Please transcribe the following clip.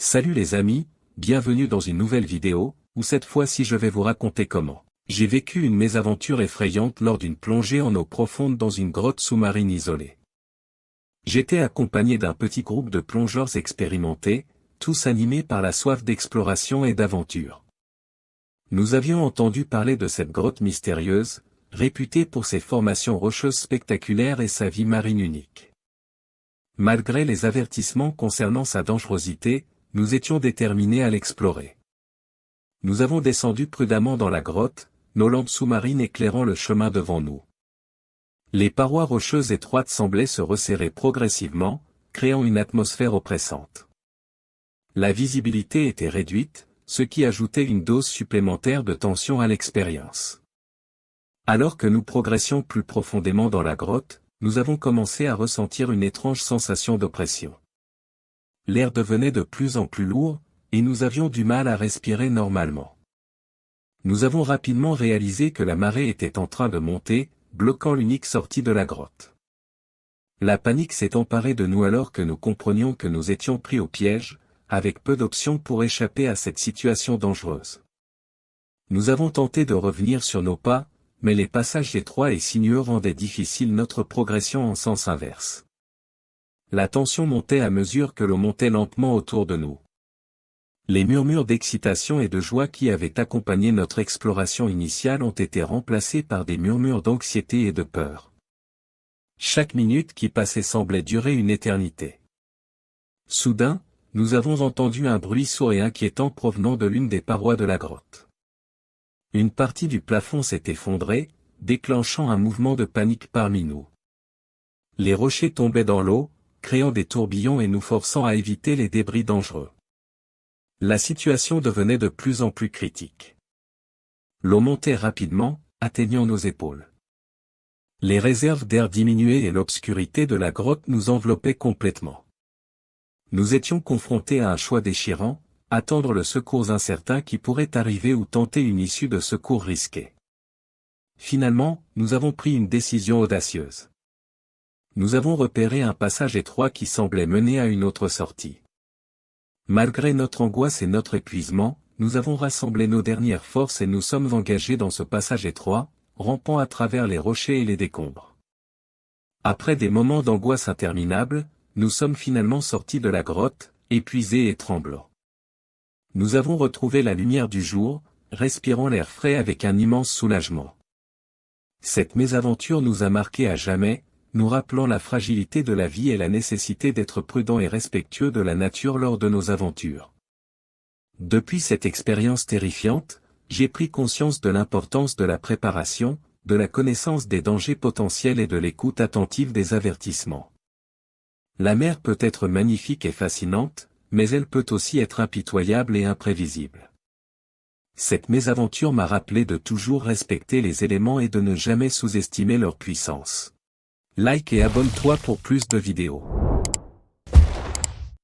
Salut les amis, bienvenue dans une nouvelle vidéo, où cette fois-ci je vais vous raconter comment j'ai vécu une mésaventure effrayante lors d'une plongée en eau profonde dans une grotte sous-marine isolée. J'étais accompagné d'un petit groupe de plongeurs expérimentés, tous animés par la soif d'exploration et d'aventure. Nous avions entendu parler de cette grotte mystérieuse, réputée pour ses formations rocheuses spectaculaires et sa vie marine unique. Malgré les avertissements concernant sa dangerosité, nous étions déterminés à l'explorer. Nous avons descendu prudemment dans la grotte, nos lampes sous-marines éclairant le chemin devant nous. Les parois rocheuses étroites semblaient se resserrer progressivement, créant une atmosphère oppressante. La visibilité était réduite, ce qui ajoutait une dose supplémentaire de tension à l'expérience. Alors que nous progressions plus profondément dans la grotte, nous avons commencé à ressentir une étrange sensation d'oppression. L'air devenait de plus en plus lourd, et nous avions du mal à respirer normalement. Nous avons rapidement réalisé que la marée était en train de monter, bloquant l'unique sortie de la grotte. La panique s'est emparée de nous alors que nous comprenions que nous étions pris au piège, avec peu d'options pour échapper à cette situation dangereuse. Nous avons tenté de revenir sur nos pas, mais les passages étroits et sinueux rendaient difficile notre progression en sens inverse. La tension montait à mesure que l'eau montait lentement autour de nous. Les murmures d'excitation et de joie qui avaient accompagné notre exploration initiale ont été remplacés par des murmures d'anxiété et de peur. Chaque minute qui passait semblait durer une éternité. Soudain, nous avons entendu un bruit sourd et inquiétant provenant de l'une des parois de la grotte. Une partie du plafond s'est effondrée, déclenchant un mouvement de panique parmi nous. Les rochers tombaient dans l'eau, créant des tourbillons et nous forçant à éviter les débris dangereux. La situation devenait de plus en plus critique. L'eau montait rapidement, atteignant nos épaules. Les réserves d'air diminuaient et l'obscurité de la grotte nous enveloppait complètement. Nous étions confrontés à un choix déchirant, attendre le secours incertain qui pourrait arriver ou tenter une issue de secours risquée. Finalement, nous avons pris une décision audacieuse. Nous avons repéré un passage étroit qui semblait mener à une autre sortie. Malgré notre angoisse et notre épuisement, nous avons rassemblé nos dernières forces et nous sommes engagés dans ce passage étroit, rampant à travers les rochers et les décombres. Après des moments d'angoisse interminables, nous sommes finalement sortis de la grotte, épuisés et tremblants. Nous avons retrouvé la lumière du jour, respirant l'air frais avec un immense soulagement. Cette mésaventure nous a marqués à jamais, nous rappelant la fragilité de la vie et la nécessité d'être prudent et respectueux de la nature lors de nos aventures. Depuis cette expérience terrifiante, j'ai pris conscience de l'importance de la préparation, de la connaissance des dangers potentiels et de l'écoute attentive des avertissements. La mer peut être magnifique et fascinante, mais elle peut aussi être impitoyable et imprévisible. Cette mésaventure m'a rappelé de toujours respecter les éléments et de ne jamais sous-estimer leur puissance. Like et abonne-toi pour plus de vidéos.